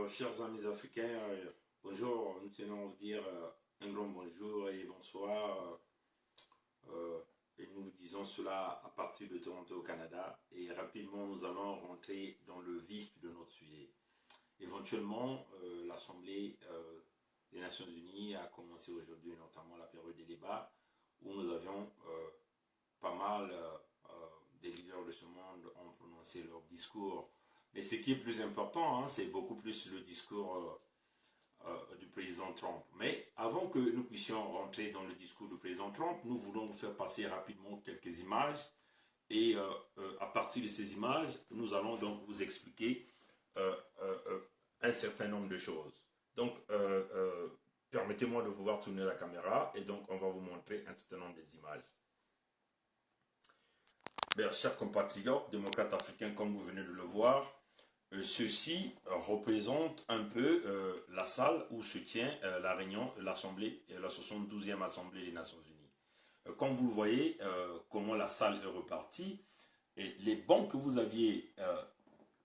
Chers amis africains, bonjour, nous tenons à vous dire un grand bonjour et bonsoir. Et nous vous disons cela à partir de Toronto au Canada. Et rapidement, nous allons rentrer dans le vif de notre sujet. Éventuellement, l'Assemblée des Nations Unies a commencé aujourd'hui, notamment la période des débats, où nous avions pas mal des leaders de ce monde ont prononcé leur discours. Mais ce qui est plus important, c'est beaucoup plus le discours du président Trump. Mais avant que nous puissions rentrer dans le discours du président Trump, nous voulons vous faire passer rapidement quelques images. Et à partir de ces images, nous allons donc vous expliquer un certain nombre de choses. Donc, permettez-moi de pouvoir tourner la caméra et donc on va vous montrer un certain nombre d'images. Bien, chers compatriotes, démocrates africains, comme vous venez de le voir, ceci représente un peu la salle où se tient la réunion, l'Assemblée, la 72e Assemblée des Nations Unies. Comme vous le voyez, comment la salle est repartie, et les bancs que vous aviez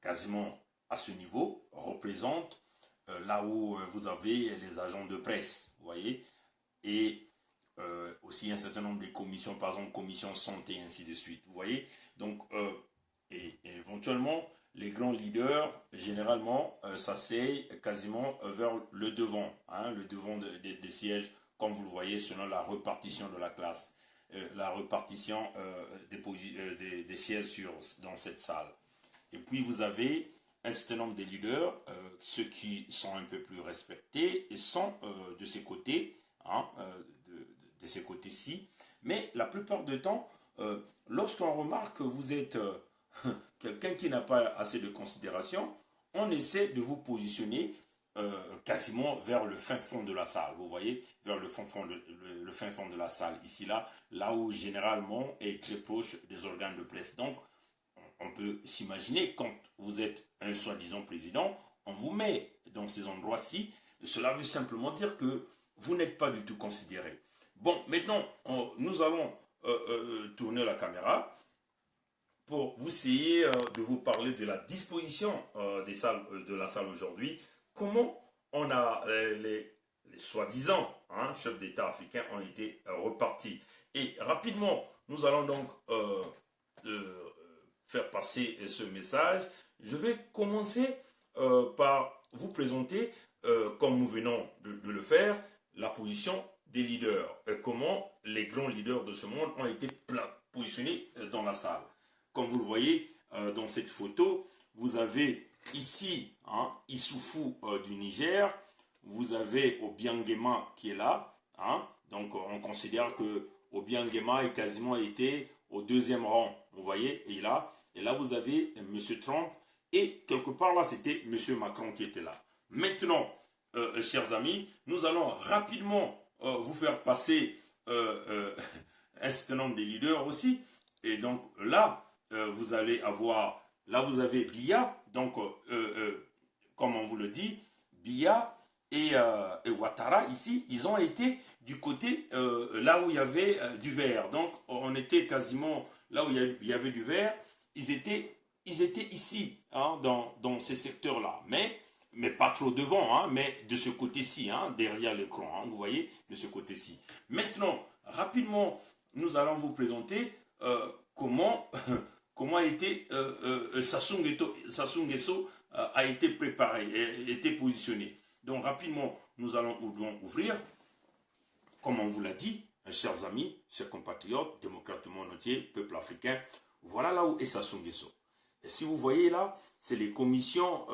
quasiment à ce niveau représentent là où vous avez les agents de presse, vous voyez, et aussi un certain nombre de commissions, par exemple commission santé, ainsi de suite, vous voyez. Donc, et éventuellement, les grands leaders, généralement, s'asseyent quasiment vers le devant des sièges, comme vous le voyez, selon la répartition de la classe, la répartition des sièges dans cette salle. Et puis, vous avez un certain nombre de leaders, ceux qui sont un peu plus respectés, et sont de ces côtés, de ces côtés-ci. Mais la plupart du temps, lorsqu'on remarque que vous êtes quelqu'un qui n'a pas assez de considération, on essaie de vous positionner quasiment vers le fin fond de la salle. Vous voyez, vers le fin fond de la salle, ici, là où généralement est très proche des organes de presse. Donc, on peut s'imaginer, quand vous êtes un soi-disant président, on vous met dans ces endroits-ci. Cela veut simplement dire que vous n'êtes pas du tout considéré. Bon, maintenant, nous allons tourner la caméra pour vous essayer de vous parler de la disposition de la salle aujourd'hui. Comment on a les soi-disant chefs d'État africains ont été repartis. Et rapidement, nous allons donc faire passer ce message. Je vais commencer par vous présenter, comme nous venons de le faire, la position des leaders, comment les grands leaders de ce monde ont été positionnés dans la salle. Comme vous le voyez dans cette photo, vous avez ici Issoufou du Niger, vous avez Obiangema qui est là, donc on considère que Obiangema est quasiment été au deuxième rang, vous voyez, et là vous avez M. Trump, et quelque part là c'était M. Macron qui était là. Maintenant, chers amis, nous allons rapidement vous faire passer un certain nombre de leaders aussi. Et donc là, vous allez avoir, là vous avez Biya, donc comme on vous le dit, Biya et Ouattara ici, ils ont été du côté là où il y avait du vert. Donc on était quasiment là où il y avait du vert, ils étaient ici, dans ces secteurs-là. Mais pas trop devant, mais de ce côté-ci, derrière l'écran, vous voyez, de ce côté-ci. Maintenant, rapidement, nous allons vous présenter comment a été Sassou Nguesso a été préparé, a été positionné. Donc rapidement, nous allons ouvrir, comme on vous l'a dit, chers amis, chers compatriotes, démocrates du monde entier, peuple africain, voilà là où est Sassou Nguesso. Et si vous voyez là, c'est les commissions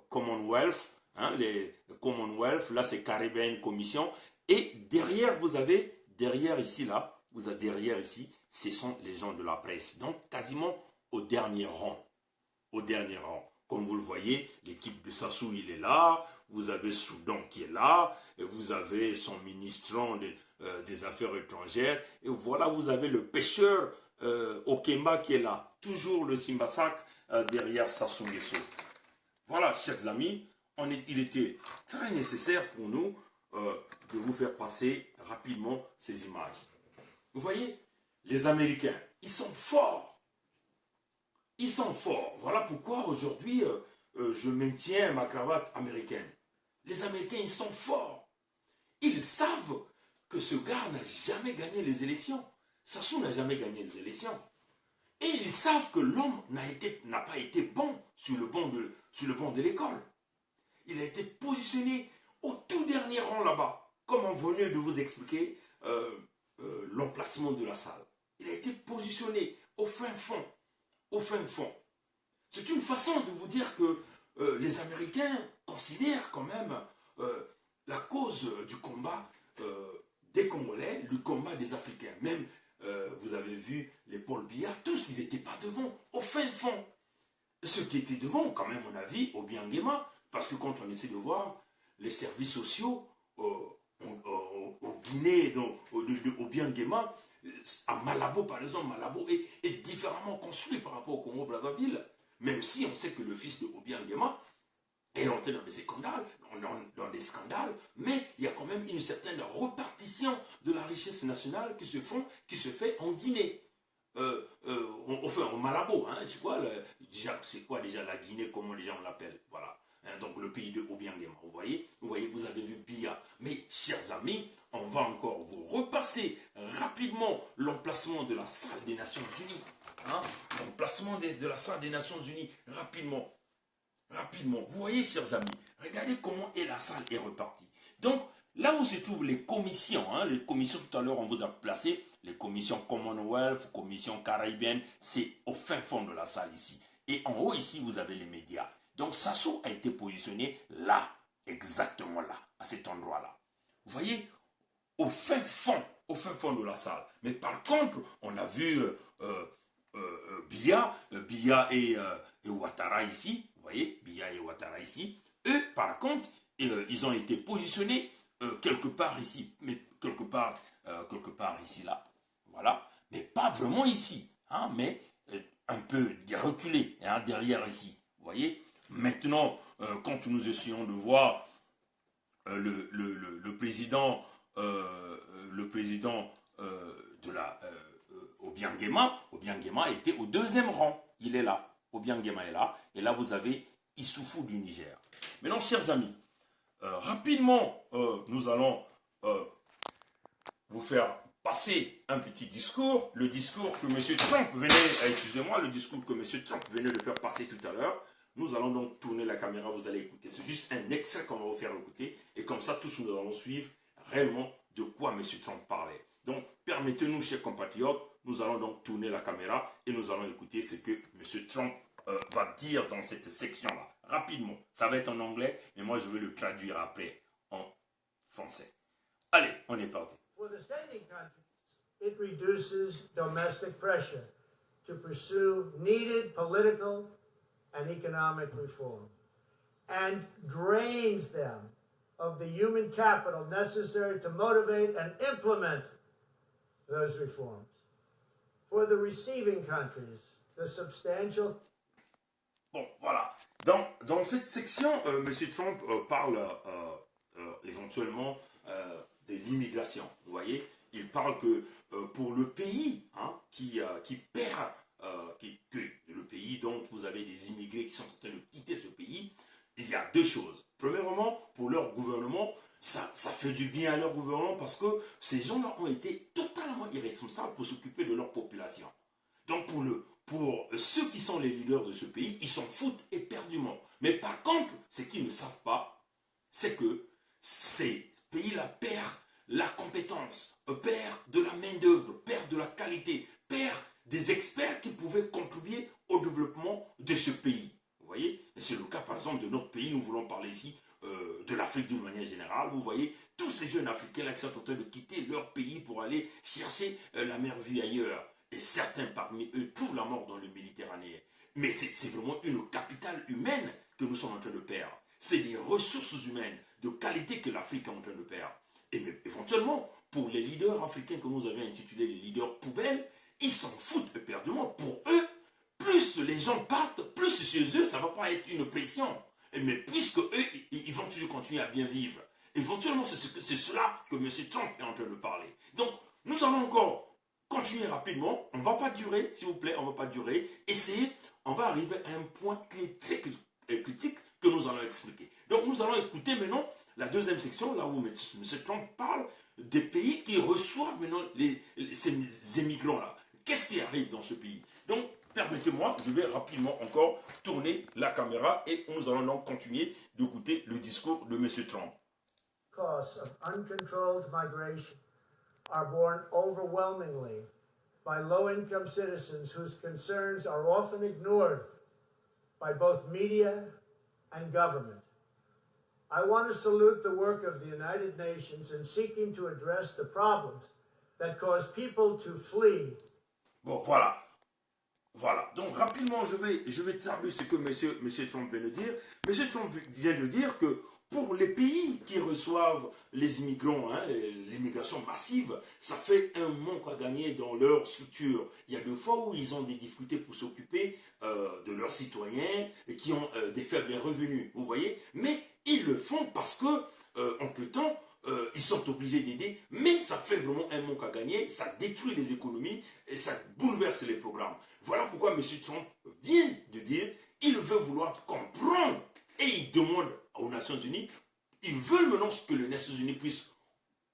Commonwealth, les Commonwealth, là c'est Caribbean Commission, et derrière vous avez, derrière ici, ce sont les gens de la presse, donc quasiment au dernier rang, Comme vous le voyez, l'équipe de Sassou, il est là, vous avez Soudan qui est là, et vous avez son ministre des Affaires étrangères, et voilà, vous avez le pêcheur Okemba qui est là, toujours le Simbasak derrière Sassou Nguesso. Voilà, chers amis, il était très nécessaire pour nous de vous faire passer rapidement ces images. Vous voyez, les Américains, ils sont forts. Voilà pourquoi aujourd'hui, je maintiens ma cravate américaine. Les Américains, ils sont forts. Ils savent que ce gars n'a jamais gagné les élections. Sassou n'a jamais gagné les élections. Et ils savent que l'homme n'a pas été bon sur le banc de l'école. Il a été positionné au tout dernier rang là-bas, comme on venait de vous expliquer l'emplacement de la salle. Il a été positionné au fin fond. Au fin fond. C'est une façon de vous dire que les Américains considèrent quand même la cause du combat des Congolais, le combat des Africains. Même, vous avez vu les Paul Biya, tous, ils n'étaient pas devant, au fin fond. Ceux qui étaient devant, quand même, à mon avis, au Biangema, parce que quand on essaie de voir les services sociaux au Guinée, au Biangema, à Malabo, par exemple, Malabo est différemment construit par rapport au Congo-Brazzaville. Même si on sait que le fils de Obiangema est rentré dans des scandales, mais il y a quand même une certaine repartition de la richesse nationale qui se fait en Guinée. Enfin, au Malabo, hein, c'est quoi déjà la Guinée, comment les gens l'appellent, voilà. Hein, donc le pays de Obiangema, vous voyez, vous avez vu Biya. Mais, chers amis, on va encore vous repasser rapidement l'emplacement de la salle des Nations Unies. Hein, l'emplacement de la salle des Nations Unies, rapidement. Rapidement. Vous voyez, chers amis, regardez comment la salle est repartie. Donc, là où se trouvent les commissions, hein, les commissions tout à l'heure, on vous a placé, les commissions Commonwealth, commissions caribéennes, c'est au fin fond de la salle ici. Et en haut ici, vous avez les médias. Donc, Sassou a été positionné là, exactement là, à cet endroit-là. Vous voyez, au fin fond de la salle. Mais par contre, on a vu Biya et Ouattara ici. Vous voyez, Biya et Ouattara ici. Eux, par contre, ils ont été positionnés quelque part ici. Mais quelque part ici, là. Voilà. Mais pas vraiment ici. Hein, mais un peu reculé, hein, derrière ici. Vous voyez. Maintenant, quand nous essayons de voir le président de la Obiangema était au deuxième rang. Il est là. Obiangema est là. Et là, vous avez Issoufou du Niger. Maintenant, chers amis, rapidement, nous allons vous faire passer un petit discours. Le discours que M. Trump le discours que M. Trump venait de faire passer tout à l'heure. Nous allons donc tourner la caméra, vous allez écouter. C'est juste un extrait qu'on va vous faire écouter. Et comme ça, tous nous allons suivre réellement de quoi M. Trump parlait. Donc, permettez-nous, chers compatriotes, nous allons donc tourner la caméra et nous allons écouter ce que M. Trump va dire dans cette section-là. Rapidement. Ça va être en anglais, mais moi, je vais le traduire après en français. Allez, on est parti. For the standing countries, it reduces domestic pressure to pursue needed political and economic reform, and drains them of the human capital necessary to motivate and implement those reforms. For the receiving countries, the substantial... Bon, voilà. Dans cette section, M. Trump parle éventuellement de l'immigration. Vous voyez, il parle que pour le pays qui perd, le pays dont vous avez des immigrés qui sont en train de quitter ce pays, il y a deux choses. Premièrement, pour leur gouvernement, ça fait du bien à leur gouvernement parce que ces gens-là ont été totalement irresponsables pour s'occuper de leur population. Donc pour ceux qui sont les leaders de ce pays, ils s'en foutent éperdument. Mais par contre, ce qu'ils ne savent pas, c'est que ces pays-là perdent la compétence, perdent de la main-d'œuvre, perdent de la qualité, perdent des experts qui pouvaient contribuer au développement de ce pays. Vous voyez? Et c'est le cas par exemple de notre pays, nous voulons parler ici de l'Afrique d'une manière générale. Vous voyez, tous ces jeunes Africains là qui sont en train de quitter leur pays pour aller chercher la meilleure vie ailleurs. Et certains parmi eux trouvent la mort dans le Méditerranée. Mais c'est vraiment une capitale humaine que nous sommes en train de perdre. C'est des ressources humaines de qualité que l'Afrique est en train de perdre. Et éventuellement, pour les leaders africains que nous avions intitulés les leaders poubelles, ils s'en foutent éperdument. Pour eux, plus les gens partent, plus chez eux, ça ne va pas être une pression. Mais puisque eux, ils vont toujours continuer à bien vivre. Éventuellement, c'est cela que M. Trump est en train de parler. Donc, nous allons encore continuer rapidement. On ne va pas durer, s'il vous plaît, on ne va pas durer. Essayez, on va arriver à un point qui est très critique nous allons écouter maintenant la deuxième section, là où M. Trump parle des pays qui reçoivent maintenant ces immigrants-là. Qu'est-ce qui arrive dans ce pays? Donc, permettez-moi, je vais rapidement encore tourner la caméra et nous allons donc continuer d'écouter le discours de M. Trump. Costs of uncontrolled migration are borne overwhelmingly by low-income citizens whose concerns are often ignored by both media and government. I want to salute the work of the United Nations in seeking to address the problems that cause people to flee. Bon, voilà. Voilà. Donc, rapidement, je vais traduire ce que M. Trump vient de dire. M. Trump vient de dire que pour les pays qui reçoivent les immigrants, hein, l'immigration massive, ça fait un manque à gagner dans leur structure. Il y a des fois où ils ont des difficultés pour s'occuper de leurs citoyens qui ont des faibles revenus, vous voyez. Mais ils le font parce que, en que temps, ils sont obligés d'aider, mais ça fait vraiment un manque à gagner, ça détruit les économies et ça bouleverse les programmes. Voilà pourquoi M. Trump vient de dire il veut vouloir comprendre et il demande aux Nations Unies, ils veulent maintenant que les Nations Unies puissent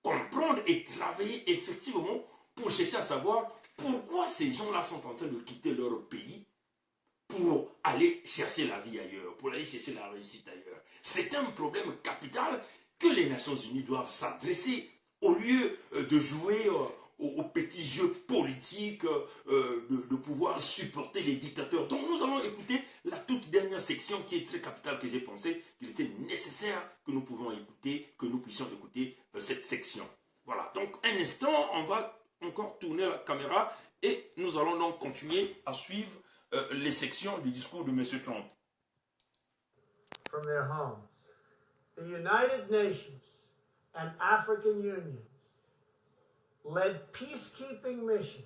comprendre et travailler effectivement pour chercher à savoir pourquoi ces gens-là sont en train de quitter leur pays pour aller chercher la vie ailleurs, pour aller chercher la réussite ailleurs. C'est un problème capital que les Nations Unies doivent s'adresser au lieu de jouer aux petits jeux politiques, de pouvoir supporter les dictateurs. Donc nous allons écouter la toute dernière section qui est très capitale, que j'ai pensé qu'il était nécessaire que nous puissions écouter cette section. Voilà, donc un instant, on va encore tourner la caméra et nous allons donc continuer à suivre les sections du discours de M. Trump. From their homes. The United Nations and African Union led peacekeeping missions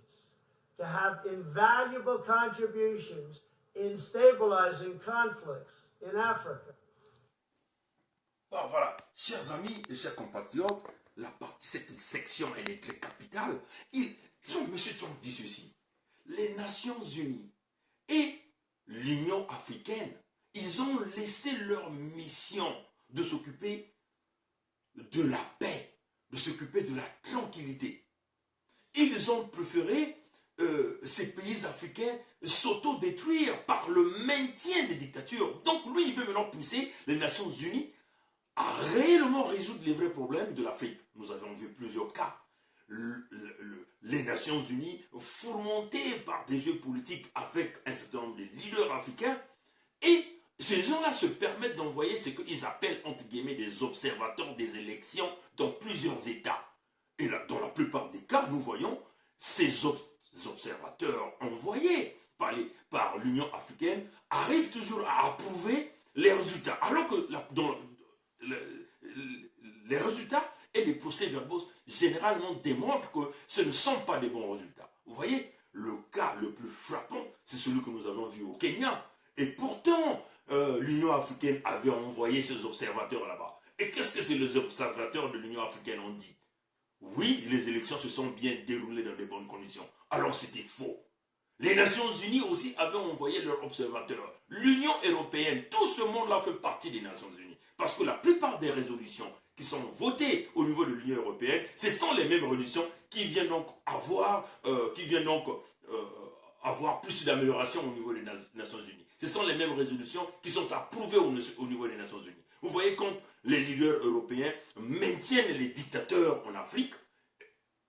to have invaluable contributions in stabilizing conflicts in Africa. Bon, voilà, chers amis et chers compatriotes, cette section, elle est très capitale. M. Trump dit ceci. Les Nations Unies et l'Union africaine, ils ont laissé leur mission de s'occuper de la paix, de s'occuper de la tranquillité. Ils ont préféré, ces pays africains, s'auto-détruire par le maintien des dictatures. Donc lui, il veut maintenant pousser les Nations Unies à réellement résoudre les vrais problèmes de l'Afrique. Nous avons vu plusieurs cas. Les Nations Unies fourmentées par des jeux politiques avec un certain nombre de leaders africains, et ces gens-là se permettent d'envoyer ce qu'ils appellent, entre guillemets, des observateurs des élections dans plusieurs États. Et là, dans la plupart des cas, nous voyons ces observateurs envoyés par l'Union africaine arrivent toujours à approuver les résultats. Alors que les résultats et les procès-verbaux généralement démontrent que ce ne sont pas des bons résultats. Vous voyez, le cas le plus frappant, c'est celui que nous avons vu au Kenya. Et pourtant, l'Union africaine avait envoyé ses observateurs là-bas. Et qu'est-ce que les observateurs de l'Union africaine ont dit? Oui, les élections se sont bien déroulées dans de bonnes conditions. Alors c'était faux. Les Nations Unies aussi avaient envoyé leurs observateurs. L'Union européenne, tout ce monde-là fait partie des Nations Unies. Parce que la plupart des résolutions qui sont votées au niveau de l'Union européenne, ce sont les mêmes résolutions qui viennent donc avoir, avoir plus d'amélioration au niveau des Nations Unies. Ce sont les mêmes résolutions qui sont approuvées au niveau des Nations Unies. Vous voyez, quand les leaders européens maintiennent les dictateurs en Afrique,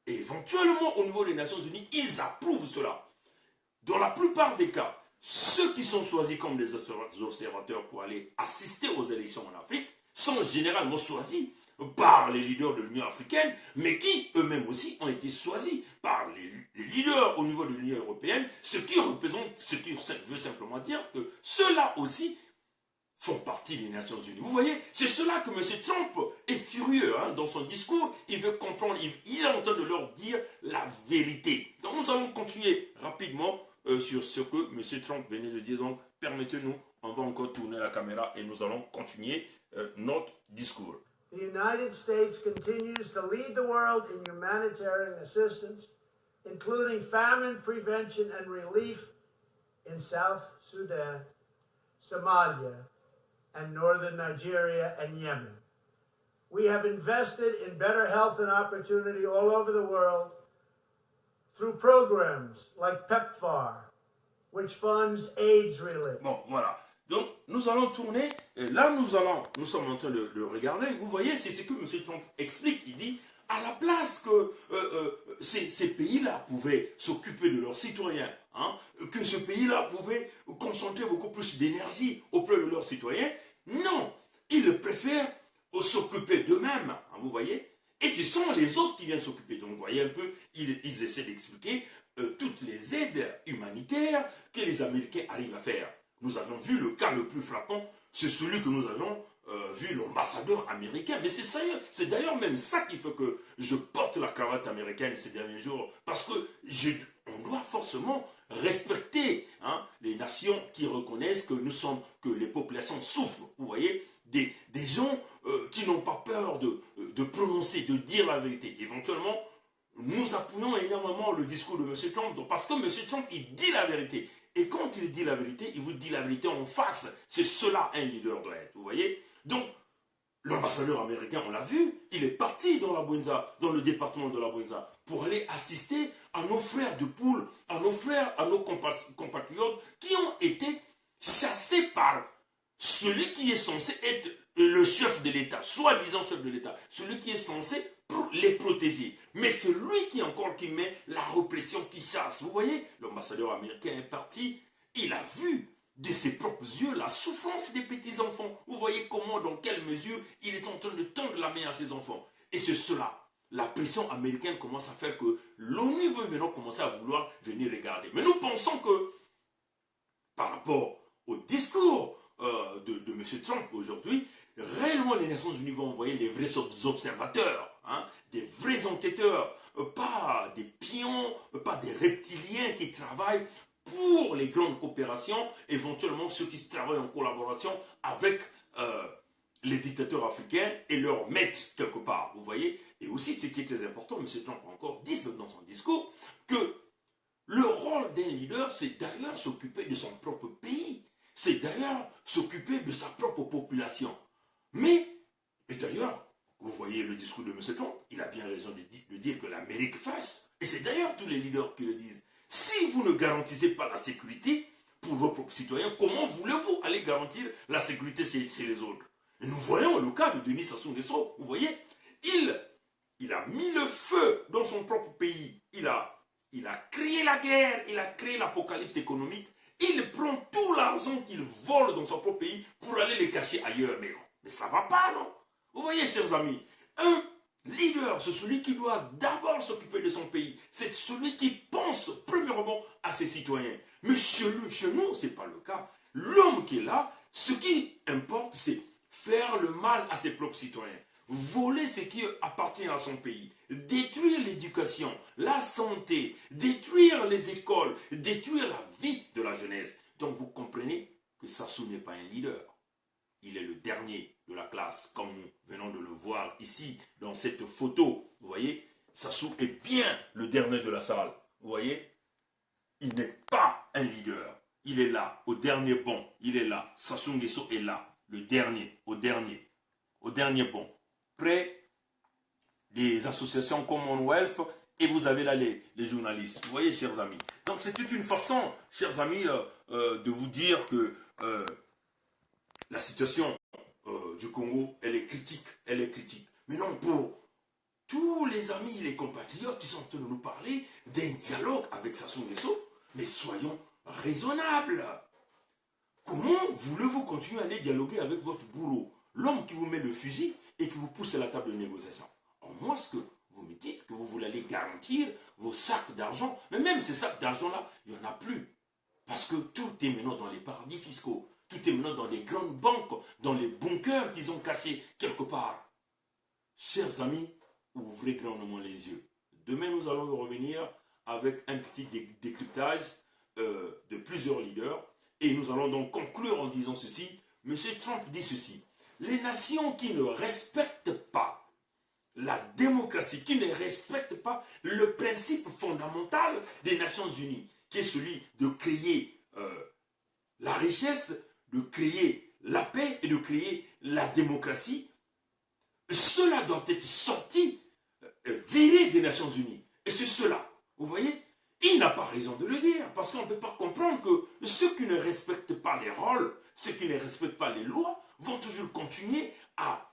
et éventuellement au niveau des Nations Unies, ils approuvent cela. Dans la plupart des cas, ceux qui sont choisis comme des observateurs pour aller assister aux élections en Afrique sont généralement choisis par les leaders de l'Union africaine, mais qui eux-mêmes aussi ont été choisis par les leaders au niveau de l'Union européenne, ce qui veut simplement dire que ceux-là aussi font partie des Nations Unies. Vous voyez, c'est cela que M. Trump est furieux dans son discours. Il veut comprendre, il est en train de leur dire la vérité. Donc nous allons continuer rapidement sur ce que M. Trump venait de dire. Donc permettez-nous, on va encore tourner la caméra et nous allons continuer notre discours. The United States continues to lead the world in humanitarian assistance, including famine prevention and relief in South Sudan, Somalia, and northern Nigeria and Yemen. We have invested in better health and opportunity all over the world through programs like PEPFAR, which funds AIDS relief. Bon, voilà. Donc, nous allons tourner, et là, nous sommes en train de regarder. Vous voyez, c'est ce que M. Trump explique. Il dit, à la place que ces pays-là pouvaient s'occuper de leurs citoyens, hein, que ce pays-là pouvait concentrer beaucoup plus d'énergie auprès de leurs citoyens, non, ils préfèrent s'occuper d'eux-mêmes, hein, vous voyez, et ce sont les autres qui viennent s'occuper. Donc, vous voyez un peu, ils essaient d'expliquer toutes les aides humanitaires que les Américains arrivent à faire. Nous avons vu le cas le plus frappant, c'est celui que nous avons vu l'ambassadeur américain. Mais c'est d'ailleurs même ça qui fait que je porte la cravate américaine ces derniers jours. Parce que on doit forcément respecter, hein, les nations qui reconnaissent que les populations souffrent. Vous voyez, des gens qui n'ont pas peur de prononcer, de dire la vérité. Éventuellement, nous appuyons énormément le discours de M. Trump, parce que M. Trump, il dit la vérité. Et quand il dit la vérité, il vous dit la vérité en face. C'est cela un leader doit être, vous voyez. Donc, l'ambassadeur américain, on l'a vu, il est parti dans la Bouenza, dans le département de la Bouenza, pour aller assister à nos frères de poule, à nos frères, à nos compatriotes qui ont été chassés par celui qui est censé être le chef de l'État, soi-disant chef de l'État, celui qui est censé les protéger. Mais c'est lui qui met la répression, qui chasse. Vous voyez, l'ambassadeur américain est parti, il a vu de ses propres yeux la souffrance des petits-enfants. Vous voyez comment, dans quelle mesure, il est en train de tendre la main à ses enfants. Et c'est cela. La pression américaine commence à faire que l'ONU veut maintenant commencer à vouloir venir regarder. Mais nous pensons que, par rapport au discours de M. Trump aujourd'hui, réellement les Nations Unies vont envoyer les vrais observateurs, hein, des vrais enquêteurs, pas des pions, pas des reptiliens qui travaillent pour les grandes coopérations, éventuellement ceux qui travaillent en collaboration avec les dictateurs africains et leurs maîtres quelque part, vous voyez. Et aussi, ce qui est très important, M. Trump encore dit dans son discours, que le rôle d'un leader, c'est d'ailleurs s'occuper de son propre pays, c'est d'ailleurs s'occuper de sa propre population. Mais d'ailleurs, vous voyez le discours de M. Trump, il a bien raison de dire que l'Amérique fasse. Et c'est d'ailleurs tous les leaders qui le disent. Si vous ne garantissez pas la sécurité pour vos propres citoyens, comment voulez-vous aller garantir la sécurité chez les autres? Et nous voyons le cas de Denis Sassou Nguesso. Vous voyez, il a mis le feu dans son propre pays. Il a créé la guerre, il a créé l'apocalypse économique. Il prend tout l'argent qu'il vole dans son propre pays pour aller le cacher ailleurs. Mais ça ne va pas, non? Vous voyez, chers amis, un leader, c'est celui qui doit d'abord s'occuper de son pays. C'est celui qui pense premièrement à ses citoyens. Mais chez nous, ce n'est pas le cas. L'homme qui est là, ce qui importe, c'est faire le mal à ses propres citoyens. Voler ce qui appartient à son pays. Détruire l'éducation, la santé, détruire les écoles, détruire la vie de la jeunesse. Donc vous comprenez que Sassou n'est pas un leader. Il est le dernier de la classe, comme nous venons de le voir ici, dans cette photo. Vous voyez, Sassou est bien le dernier de la salle. Vous voyez, il n'est pas un leader. Il est là, au dernier banc. Il est là. Sassou Nguesso est là, le dernier, au dernier banc. Près des associations Commonwealth, et vous avez là les journalistes. Vous voyez, chers amis. Donc, c'est toute une façon, chers amis, de vous dire que la situation du Congo, elle est critique. Elle est critique. Mais non, pour tous les amis, les compatriotes qui sont en train de nous parler d'un dialogue avec Sassou Nguesso, mais soyons raisonnables. Comment voulez-vous continuer à aller dialoguer avec votre bourreau, l'homme qui vous met le fusil et qui vous pousse à la table de négociation? En moins, ce que vous me dites, que vous voulez aller garantir vos sacs d'argent, mais même ces sacs d'argent-là, il n'y en a plus. Parce que tout est maintenant dans les paradis fiscaux, tout est maintenant dans les grandes banques, dans les bunkers qu'ils ont cachés quelque part. Chers amis, ouvrez grandement les yeux. Demain, nous allons revenir avec un petit décryptage de plusieurs leaders. Et nous allons donc conclure en disant ceci. M. Trump dit ceci. Les nations qui ne respectent pas la démocratie, qui ne respectent pas le principe fondamental des Nations Unies, qui est celui de créer la richesse, de créer la paix et de créer la démocratie, ceux-là doivent être sortis, virés des Nations Unies. Et c'est cela, vous voyez, il n'a pas raison de le dire, parce qu'on ne peut pas comprendre que ceux qui ne respectent pas les rôles, ceux qui ne respectent pas les lois, vont toujours continuer à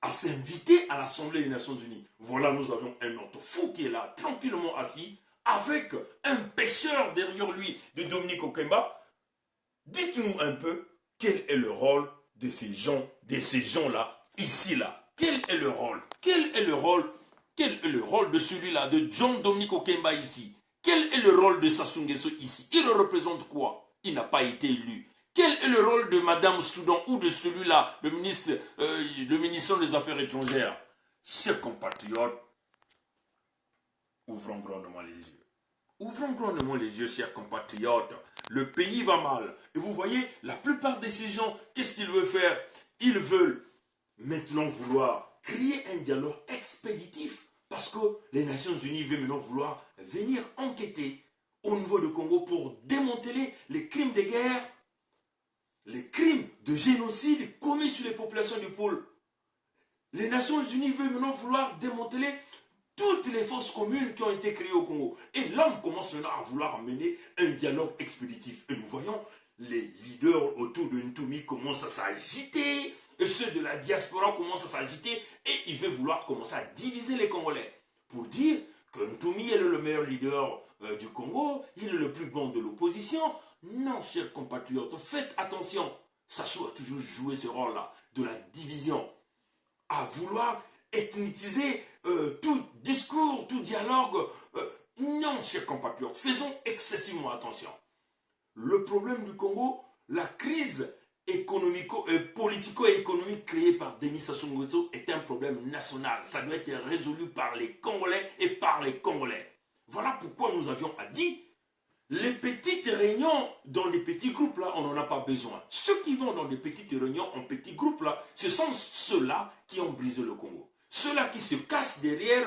s'inviter à l'Assemblée des Nations Unies. Voilà, nous avons un autre fou qui est là, tranquillement assis, avec un pêcheur derrière lui de Dominique Okemba. Dites-nous un peu quel est le rôle de ces gens-là, ici-là. Quel est le rôle? Quel est le rôle de celui-là, de John Dominique Okemba ici? Quel est le rôle de Sassou Nguesso ici? Il représente quoi? Il n'a pas été élu. Quel est le rôle de Madame Soudan ou de celui-là, le ministre des Affaires étrangères? Chers compatriotes, ouvrons grandement les yeux. Ouvrons grandement les yeux, chers compatriotes. Le pays va mal. Et vous voyez, la plupart de ces gens, qu'est-ce qu'ils veulent faire? Ils veulent maintenant vouloir créer un dialogue expéditif parce que les Nations Unies veulent maintenant vouloir venir enquêter au niveau du Congo pour démanteler les crimes de guerre, les crimes de génocide commis sur les populations du pôle. Les Nations Unies veulent maintenant vouloir démanteler toutes les forces communes qui ont été créées au Congo. Et là, on commence maintenant à vouloir mener un dialogue expéditif. Et nous voyons les leaders autour de Ntoumi commencent à s'agiter, et ceux de la diaspora commencent à s'agiter, et ils veulent vouloir commencer à diviser les Congolais. Pour dire que Ntoumi est le meilleur leader du Congo, il est le plus bon de l'opposition. Non, chers compatriotes, faites attention. Sassou a toujours joué ce rôle-là, de la division, à vouloir ethniciser tout discours, tout dialogue. Non, chers compatriotes, faisons excessivement attention. Le problème du Congo, la crise politico-économique créée par Denis Sassou Nguesso est un problème national. Ça doit être résolu par les Congolais et par les Congolais. Voilà pourquoi nous avions dit, les petites réunions dans les petits groupes là, on n'en a pas besoin. Ceux qui vont dans des petites réunions en petits groupes là, ce sont ceux-là qui ont brisé le Congo. Ceux-là qui se cachent derrière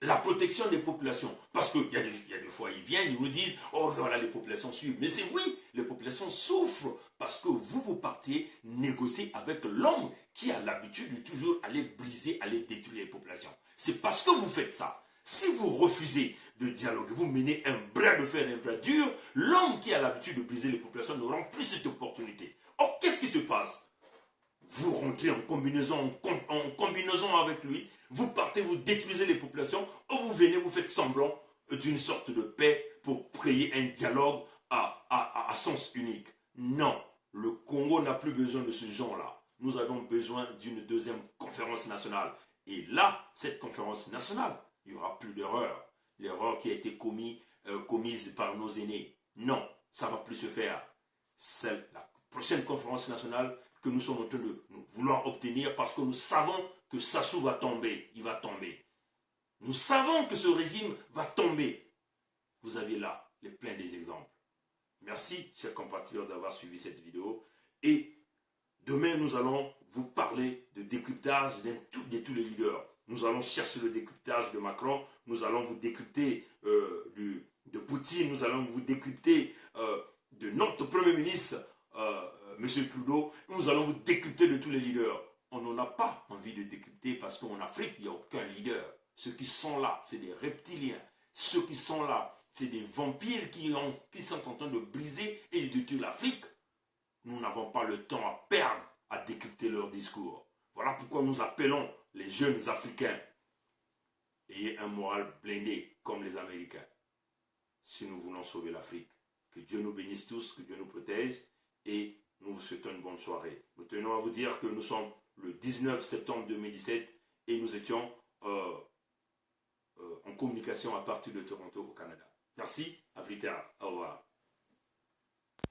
la protection des populations. Parce qu'il y a des fois, ils viennent, ils nous disent, oh voilà, les populations suivent. Mais c'est oui, les populations souffrent parce que vous partez négocier avec l'homme qui a l'habitude de toujours aller briser, aller détruire les populations. C'est parce que vous faites ça. Si vous refusez de dialoguer, vous menez un bras de fer, un bras dur, l'homme qui a l'habitude de briser les populations n'aura plus cette opportunité. Or, qu'est-ce qui se passe? Vous rentrez en combinaison avec lui, vous partez, vous détruisez les populations, ou vous venez, vous faites semblant d'une sorte de paix pour créer un dialogue à sens unique. Non, le Congo n'a plus besoin de ce genre-là. Nous avons besoin d'une deuxième conférence nationale. Et là, cette conférence nationale, il n'y aura plus d'erreur. L'erreur qui a été commise par nos aînés. Non, ça ne va plus se faire. C'est la prochaine conférence nationale que nous sommes en train de vouloir obtenir parce que nous savons que Sassou va tomber. Il va tomber. Nous savons que ce régime va tomber. Vous avez là les pleins des exemples. Merci, chers compatriotes, d'avoir suivi cette vidéo. Et demain, nous allons vous parler de décryptage de tous les leaders. Nous allons chercher le décryptage de Macron. Nous allons vous décrypter de Poutine. Nous allons vous décrypter de notre Premier ministre, M. Trudeau. Nous allons vous décrypter de tous les leaders. On n'en a pas envie de décrypter parce qu'en Afrique, il n'y a aucun leader. Ceux qui sont là, c'est des reptiliens. Ceux qui sont là, c'est des vampires qui sont en train de briser et de détruire l'Afrique. Nous n'avons pas le temps à perdre à décrypter leur discours. Voilà pourquoi nous appelons les jeunes Africains. Ayez un moral blindé comme les Américains. Si nous voulons sauver l'Afrique, que Dieu nous bénisse tous, que Dieu nous protège et nous vous souhaitons une bonne soirée. Nous tenons à vous dire que nous sommes le 19 septembre 2017 et nous étions en communication à partir de Toronto au Canada. Merci, à plus tard, au revoir.